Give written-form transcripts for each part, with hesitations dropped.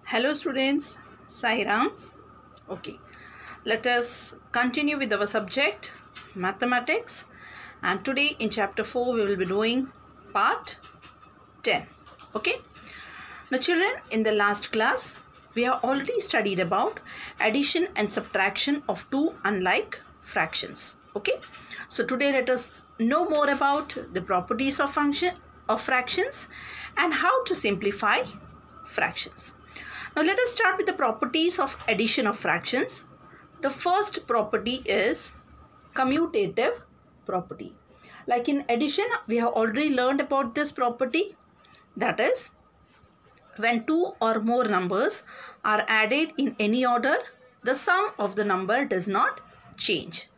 Hello students, Sairam. Okay, let us continue with our subject mathematics, and today in chapter 4 we will be doing part 10. Okay, now children, in the last class we have already studied about addition and subtraction of two unlike fractions. Okay, so today let us know more about the properties of fractions and how to simplify fractions. Now let us start with the properties of addition of fractions. The first property is commutative property. Like in addition, we have already learned about this property. That is, when two or more numbers are added in any order, the sum of the number does not change.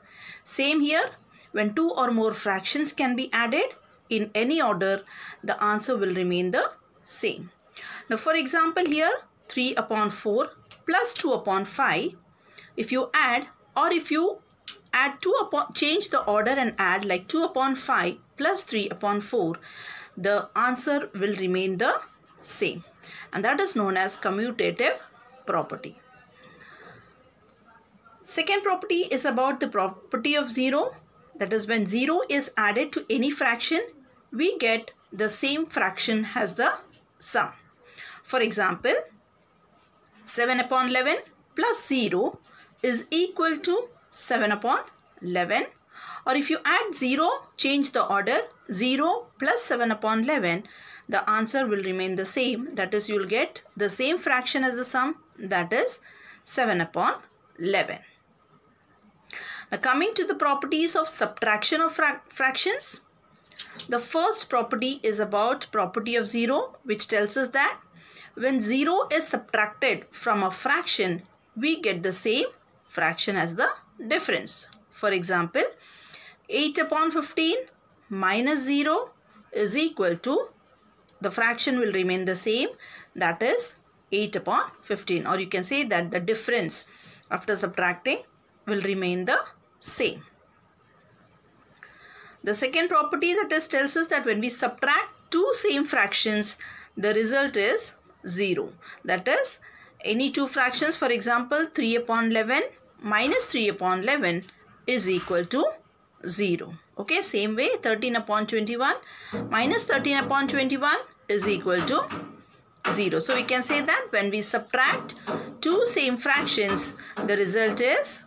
Same here, when two or more fractions can be added in any order, the answer will remain the same. Now for example here, 3 upon 4 plus 2 upon 5, if you add, or if you add 2 upon, change the order and add like 2 upon 5 plus 3 upon 4, the answer will remain the same, and that is known as commutative property. Second property is about the property of 0. That is, when 0 is added to any fraction, we get the same fraction as the sum. For example, 7 upon 11 plus 0 is equal to 7 upon 11. Or if you add 0, change the order, 0 plus 7 upon 11, the answer will remain the same. That is, you will get the same fraction as the sum, that is 7 upon 11. Now coming to the properties of subtraction of fractions. The first property is about property of 0, which tells us that when 0 is subtracted from a fraction, we get the same fraction as the difference. For example, 8 upon 15 minus 0 is equal to, the fraction will remain the same, that is 8 upon 15. Or you can say that the difference after subtracting will remain the same. The second property that tells us that when we subtract two same fractions, the result is 0. That is, any two fractions, for example 3 upon 11 minus 3 upon 11 is equal to 0. Okay, same way 13 upon 21 minus 13 upon 21 is equal to 0. So we can say that when we subtract two same fractions, the result is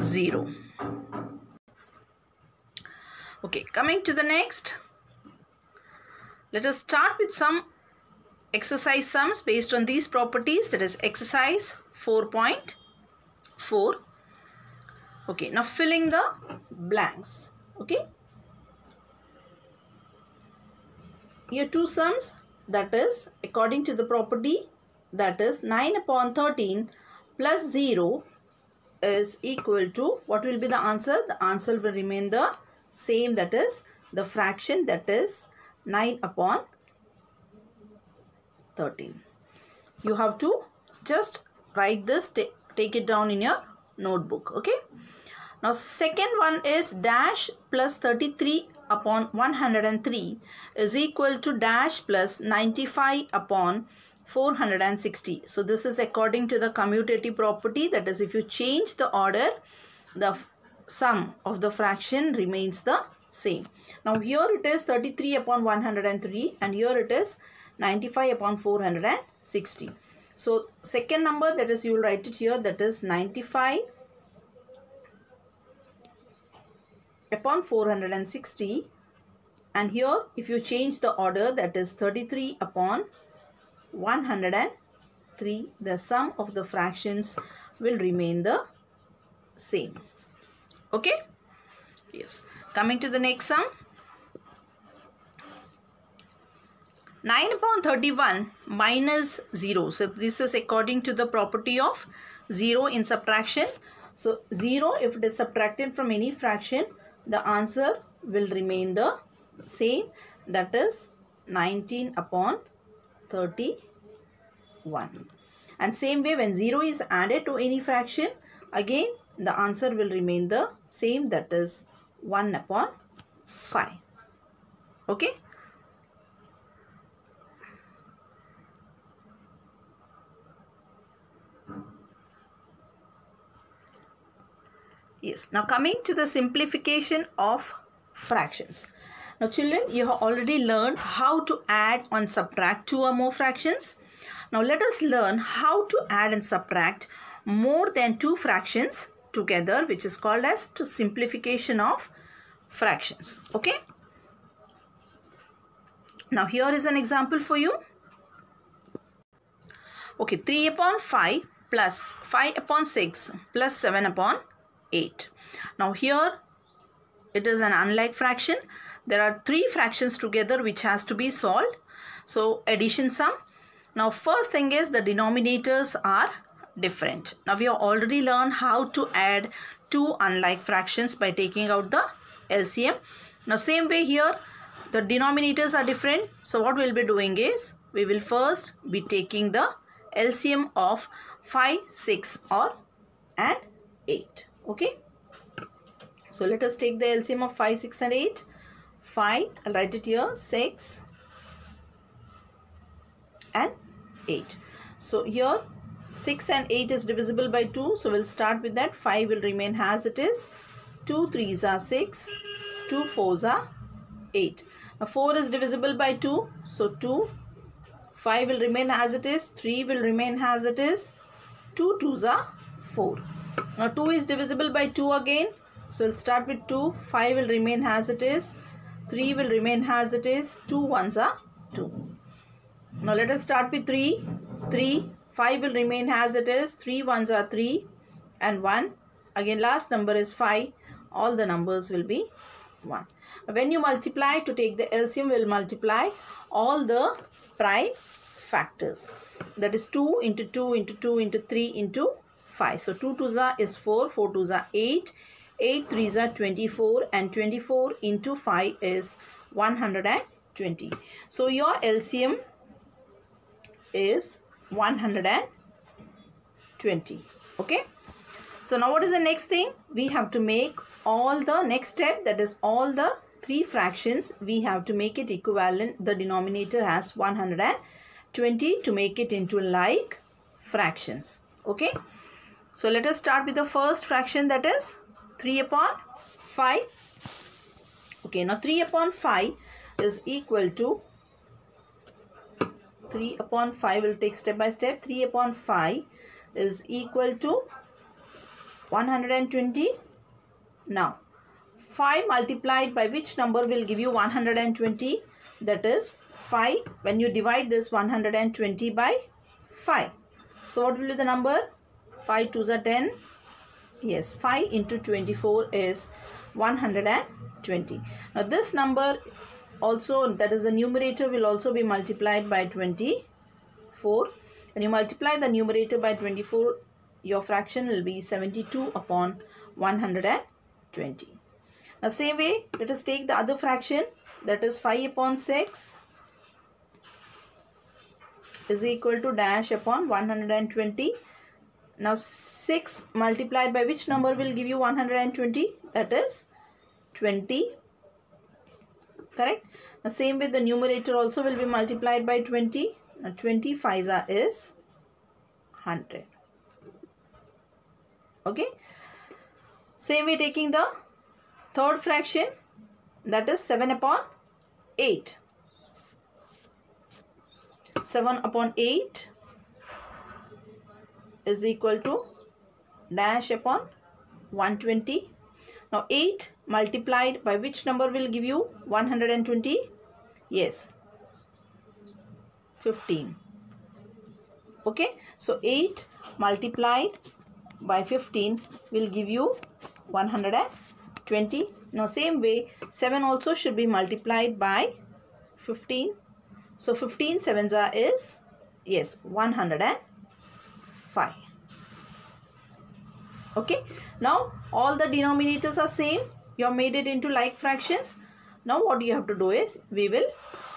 0. Okay, coming to the next, let us start with some exercise sums based on these properties. That is exercise 4.4. Okay, now filling the blanks. Okay, here two sums, that is according to the property, that is 9 upon 13 plus 0 is equal to, what will be the answer? The answer will remain the same, that is the fraction, that is 9 upon 13. You have to just write this, take it down in your notebook. Okay, now second one is dash plus 33 upon 103 is equal to dash plus 95 upon 460. So this is according to the commutative property, that is, if you change the order, the sum of the fraction remains the same. Now here it is 33 upon 103 and here it is 95 upon 460. So second number, that is, you will write it here, that is 95 upon 460, and here if you change the order, that is 33 upon 103, the sum of the fractions will remain the same. Okay, yes. Coming to the next sum, 9 upon 31 minus 0. So this is according to the property of 0 in subtraction. So 0, if it is subtracted from any fraction, the answer will remain the same, that is 19 upon 31. And same way, when 0 is added to any fraction, again the answer will remain the same, that is 1 upon 5. Okay. Yes, now coming to the simplification of fractions. Now children, you have already learned how to add and subtract two or more fractions. Now let us learn how to add and subtract more than two fractions together, which is called as to simplification of fractions. Okay. Now here is an example for you. Okay, 3 upon 5 plus 5 upon 6 plus 7 upon 8. Now here it is an unlike fraction. There are three fractions together which has to be solved. So addition sum. Now first thing is the denominators are different. Now we have already learned how to add two unlike fractions by taking out the LCM. Now same way here the denominators are different. So what we'll be doing is we will first be taking the LCM of 5, 6 and 8. Okay. So let us take the LCM of 5, 6 and 8. 5, I'll write it here, 6 and 8. So here 6 and 8 is divisible by 2. So we'll start with that. 5 will remain as it is. 2 3s are 6. 2 4s are 8. Now 4 is divisible by 2. So 2. 5 will remain as it is. 3 will remain as it is. 2 2s are 4. Now 2 is divisible by 2 again. So we'll start with 2. 5 will remain as it is. 3 will remain as it is. 2 1s are 2. Now let us start with 3. 3. 5 will remain as it is. 3 1s are 3 and 1. Again last number is 5. All the numbers will be 1. When you multiply, to take the LCM, will multiply all the prime factors. That is 2 into 2 into 2 into 3 into 5. So 2 2s are is 4. 4 2s are 8. 8 3s are 24 and 24 into 5 is 120. So your LCM is 120. Okay. So now what is the next thing? We have to make all the next step, that is all the three fractions, we have to make it equivalent. The denominator has 120 to make it into like fractions. Okay. So let us start with the first fraction, that is 3 upon 5. Okay. Now 3 upon 5 is equal to 3 upon 5. We'll take step by step. 3 upon 5 is equal to 120. Now 5 multiplied by which number will give you 120? That is 5. When you divide this 120 by 5. So what will be the number? 5 2s are 10. Yes, 5 into 24 is 120. Now this number also, that is the numerator, will also be multiplied by 24. When you multiply the numerator by 24, your fraction will be 72 upon 120. Now same way, let us take the other fraction, that is 5 upon 6 is equal to dash upon 120. Now 6 multiplied by which number will give you 120? That is 20. Correct. Now same way, the numerator also will be multiplied by 20. Now 20 5s is 100. Okay. Same way, taking the third fraction, that is 7 upon 8. 7 upon 8 is equal to dash upon 120. Now 8 multiplied by which number will give you 120? Yes, 15. Okay. So 8 multiplied by 15 will give you 120. Now same way, 7 also should be multiplied by 15. So 15 7s are is, yes, 105. Okay. Now all the denominators are same. You have made it into like fractions. Now what you have to do is, we will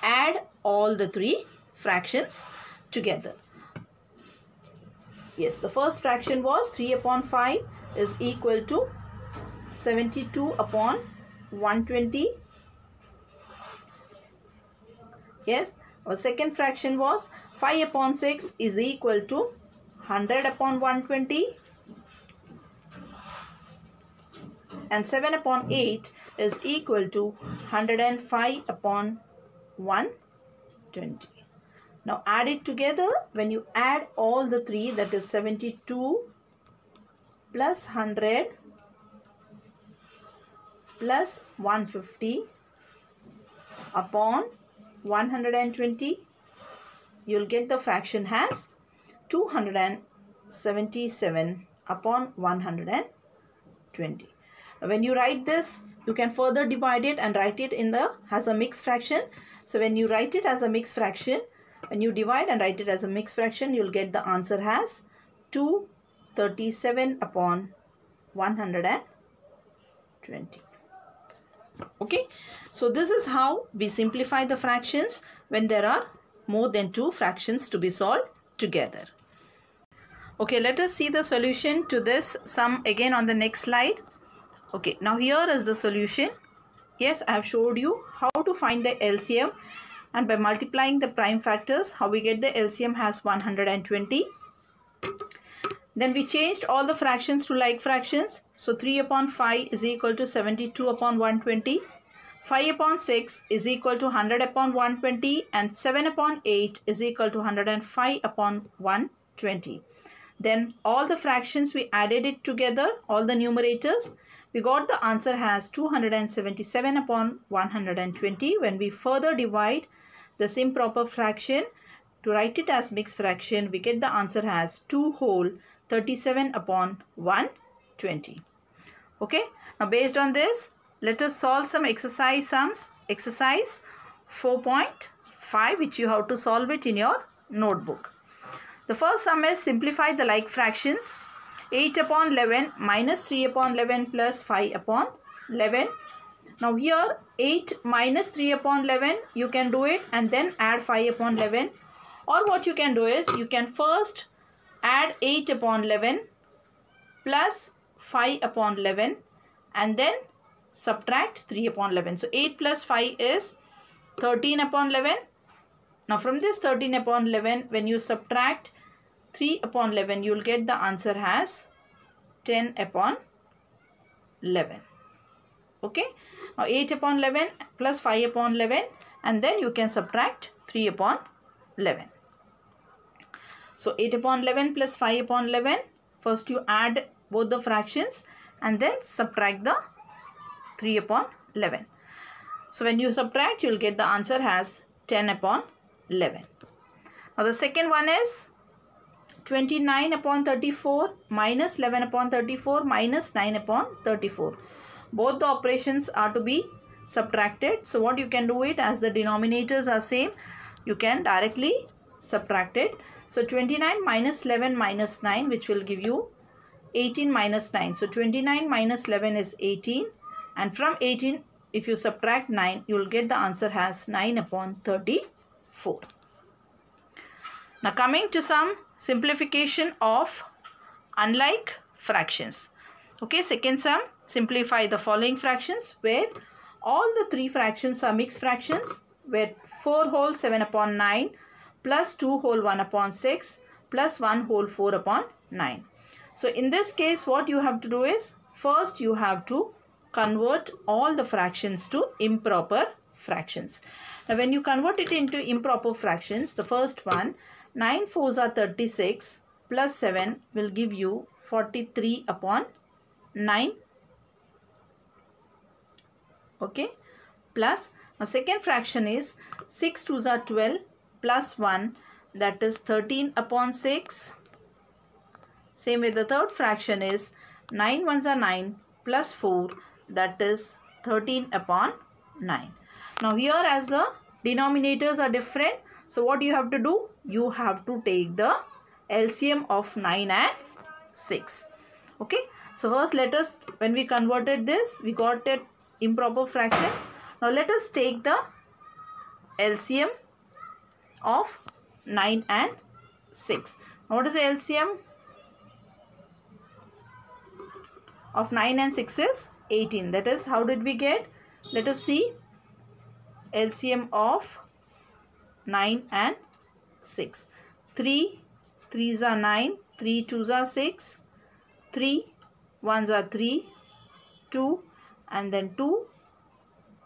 add all the three fractions together. Yes, the first fraction was 3 upon 5 is equal to 72 upon 120. Yes, our second fraction was 5 upon 6 is equal to 100 upon 120. and 7 upon 8 is equal to 105 upon 120. Now add it together. When you add all the three, that is 72 plus 100 plus 150 upon 120, you'll get the fraction as 277 upon 120. When you write this, you can further divide it and write it as a mixed fraction. So when you write it as a mixed fraction, when you divide and write it as a mixed fraction, you'll get the answer as 237 upon 120. Okay, so this is how we simplify the fractions when there are more than two fractions to be solved together. Okay, let us see the solution to this sum again on the next slide. Okay, now here is the solution. Yes, I have showed you how to find the LCM, and by multiplying the prime factors, how we get the LCM as 120. Then we changed all the fractions to like fractions. So 3 upon 5 is equal to 72 upon 120. 5 upon 6 is equal to 100 upon 120. And 7 upon 8 is equal to 105 upon 120. Then all the fractions, we added it together, all the numerators. We got the answer as 277 upon 120. When we further divide this improper fraction to write it as mixed fraction, we get the answer as 2 whole 37 upon 120. Okay, now based on this, let us solve some exercise sums. Exercise 4.5, which you have to solve it in your notebook. The first sum is simplify the like fractions. 8 upon 11 minus 3 upon 11 plus 5 upon 11. Now here 8 minus 3 upon 11, you can do it and then add 5 upon 11. Or what you can do is, you can first add 8 upon 11 plus 5 upon 11 and then subtract 3 upon 11. So 8 plus 5 is 13 upon 11. Now from this 13 upon 11, when you subtract 3 upon 11, you will get the answer as 10 upon 11. Okay. Now 8 upon 11 plus 5 upon 11 and then you can subtract 3 upon 11. So 8 upon 11 plus 5 upon 11. First you add both the fractions and then subtract the 3 upon 11. So when you subtract, you will get the answer as 10 upon 11. Now the second one is 29 upon 34 minus 11 upon 34 minus 9 upon 34. Both the operations are to be subtracted. So what you can do it, as the denominators are same, you can directly subtract it. So 29 minus 11 minus 9, which will give you 18 minus 9. So 29 minus 11 is 18. And from 18, if you subtract 9, you will get the answer as 9 upon 34. Now coming to some simplification of unlike fractions. Okay, second sum, simplify the following fractions where all the three fractions are mixed fractions, where 4 whole 7 upon 9 plus 2 whole 1 upon 6 plus 1 whole 4 upon 9. So in this case, what you have to do is, first you have to convert all the fractions to improper fractions. Now when you convert it into improper fractions, the first one, 9 4s are 36 plus 7 will give you 43 upon 9. Okay, plus now second fraction is 6 2s are 12 plus 1, that is 13 upon 6. Same with the third fraction is 9 1s are 9 plus 4, that is 13 upon 9. Now here, as the denominators are different, so what you have to do? You have to take the LCM of 9 and 6. Okay. So first let us, when we converted this, we got an improper fraction. Now let us take the LCM of 9 and 6. Now what is the LCM of 9 and 6 is 18. That is, how did we get? Let us see. LCM of 9 and 6. 3 3s are 9, 3 2s are 6, 3 1s are 3, 2, and then 2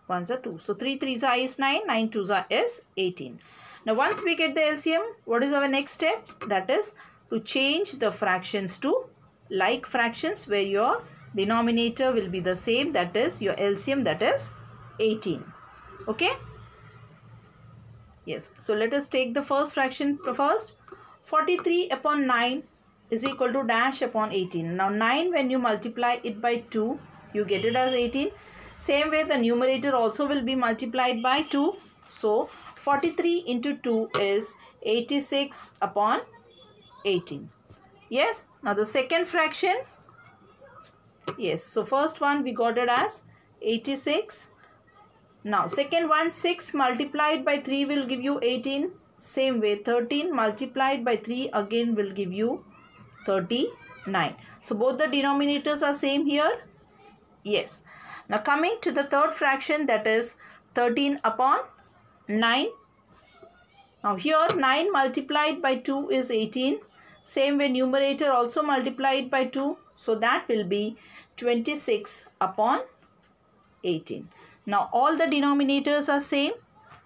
ones are 2. So 3 3s are is 9, 9 2s are is 18. Now once we get the LCM, what is our next step? That is to change the fractions to like fractions where your denominator will be the same, that is your LCM, that is 18. Okay? Yes. So let us take the first fraction first. 43 upon 9 is equal to dash upon 18. Now 9, when you multiply it by 2, you get it as 18. Same way the numerator also will be multiplied by 2. So 43 into 2 is 86 upon 18. Yes. Now the second fraction. Yes. So first one we got it as 86. Now second one, 6 multiplied by 3 will give you 18. Same way 13 multiplied by 3 again will give you 39. So both the denominators are same here. Yes. Now coming to the third fraction, that is 13 upon 9. Now here 9 multiplied by 2 is 18. Same way numerator also multiplied by 2. So that will be 26 upon 18. Now all the denominators are same.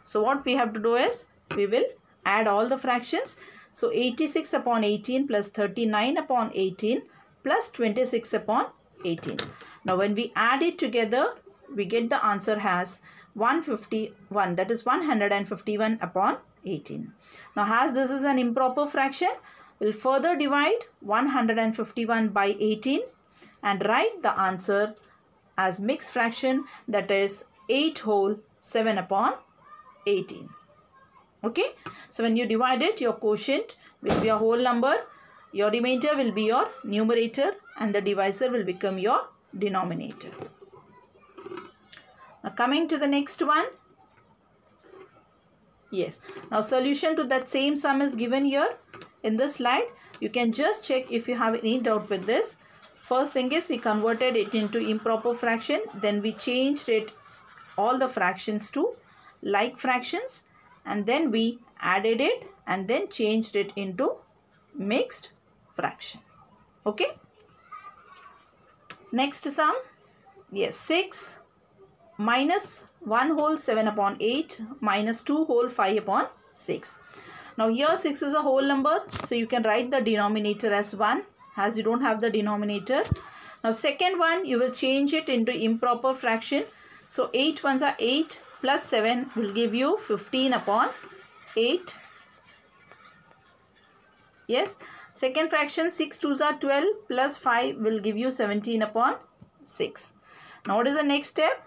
So what we have to do is we will add all the fractions. So 86 upon 18 plus 39 upon 18 plus 26 upon 18. Now when we add it together, we get the answer as 151, that is 151 upon 18. Now as this is an improper fraction, we'll further divide 151 by 18 and write the answer as mixed fraction, that is 8 whole 7 upon 18. Okay. So when you divide it, your quotient will be a whole number, your remainder will be your numerator, and the divisor will become your denominator. Now coming to the next one. Yes. Now solution to that same sum is given here in this slide. You can just check if you have any doubt with this. First thing is we converted it into improper fraction. Then we changed it all the fractions to like fractions. And then we added it and then changed it into mixed fraction. Okay. Next sum. Yes. 6 minus 1 whole 7 upon 8 minus 2 whole 5 upon 6. Now here 6 is a whole number. So you can write the denominator as 1. As you don't have the denominator. Now second one, you will change it into improper fraction. So 8 ones are 8 plus 7 will give you 15 upon 8. Yes. Second fraction, 6 twos are 12 plus 5 will give you 17 upon 6. Now what is the next step?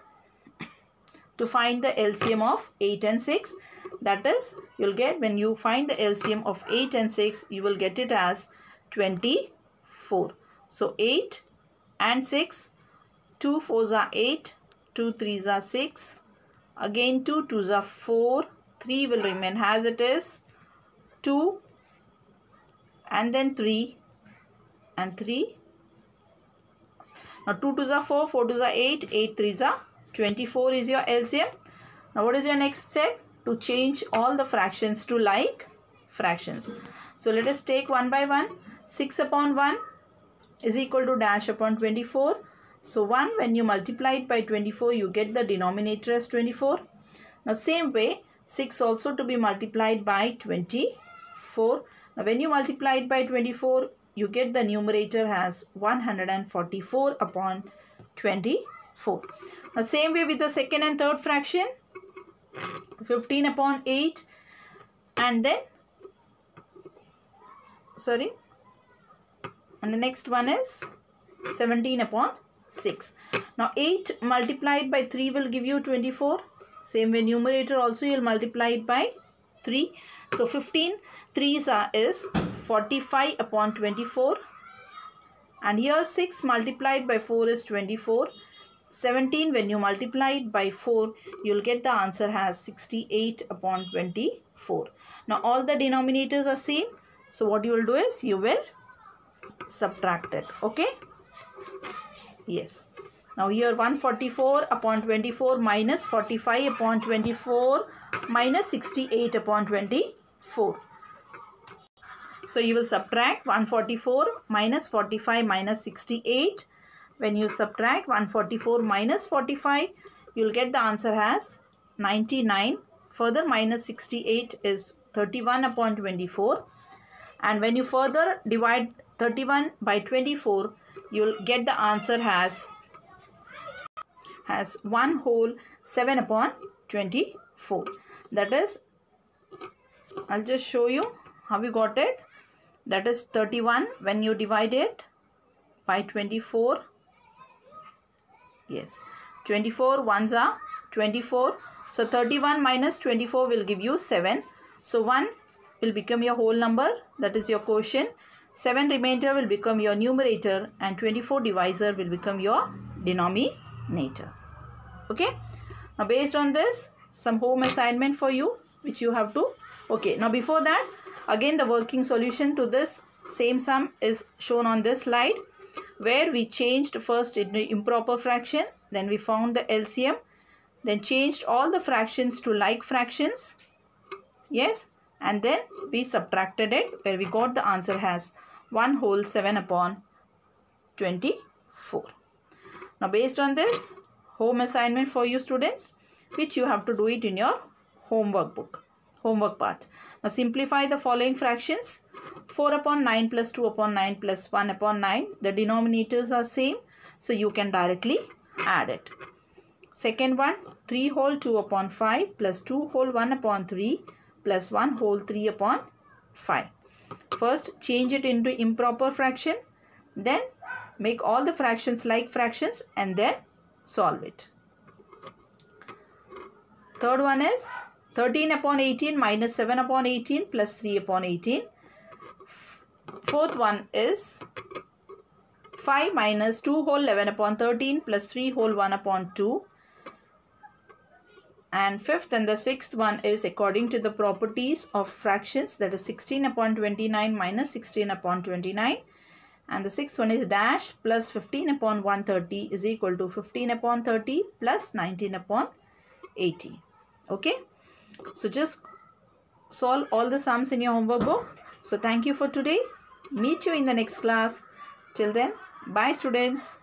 To find the LCM of 8 and 6. That is, you'll get, when you find the LCM of 8 and 6, you will get it as 24. So 8 and 6, 2 4s are 8, 2 3s are 6, again 2 2s are 4, 3 will remain as it is, 2 and then 3 and 3. Now 2 2s are 4, 4 2s are 8, 8 3s are 24 is your LCM. Now what is your next step? To change all the fractions to like fractions. So let us take one by one. 6 upon 1 is equal to dash upon 24. So 1, when you multiply it by 24, you get the denominator as 24. Now same way, 6 also to be multiplied by 24. Now when you multiply it by 24, you get the numerator as 144 upon 24. Now same way with the second and third fraction. 15 upon 8 and then and the next one is 17 upon 6. Now 8 multiplied by 3 will give you 24. Same way numerator also you will multiply it by 3. So 15 3s is 45 upon 24. And here 6 multiplied by 4 is 24. 17 when you multiply it by 4, you will get the answer as 68 upon 24. Now all the denominators are same. So what you will do is you will subtract it. Okay. Yes. Now here 144 upon 24 minus 45 upon 24 minus 68 upon 24. So you will subtract 144 minus 45 minus 68. when you subtract 144 minus 45, you will get the answer as 99. Further minus 68 is 31 upon 24. And when you further divide 31 by 24, you will get the answer as 1 whole 7 upon 24. That is, I'll just show you how you got it. That is 31 when you divide it by 24. Yes, 24 ones are 24. So 31 minus 24 will give you 7. So 1 will become your whole number, that is your quotient. 7 remainder will become your numerator and 24 divisor will become your denominator. Okay. Now based on this, some home assignment for you which you have to. Okay. Now before that, again the working solution to this same sum is shown on this slide, where we changed first into improper fraction, then we found the LCM, then changed all the fractions to like fractions. Yes, and then we subtracted it, where we got the answer as 1 whole 7 upon 24. Now based on this, home assignment for you students, which you have to do it in your homework part. Now simplify the following fractions. 4 upon 9 plus 2 upon 9 plus 1 upon 9. The denominators are same, so you can directly add it. Second one, 3 whole 2 upon 5 plus 2 whole 1 upon 3 plus 1 whole 3 upon 5. First, change it into improper fraction. Then, make all the fractions like fractions and then solve it. Third one is 13 upon 18 minus 7 upon 18 plus 3 upon 18. Fourth one is 5 minus 2 whole 11 upon 13 plus 3 whole 1 upon 2. And fifth and the sixth one is according to the properties of fractions, that is 16 upon 29 minus 16 upon 29. And the sixth one is dash plus 15 upon 130 is equal to 15 upon 30 plus 19 upon 80. Okay. So just solve all the sums in your homework book. So thank you for today. Meet you in the next class. Till then, bye students.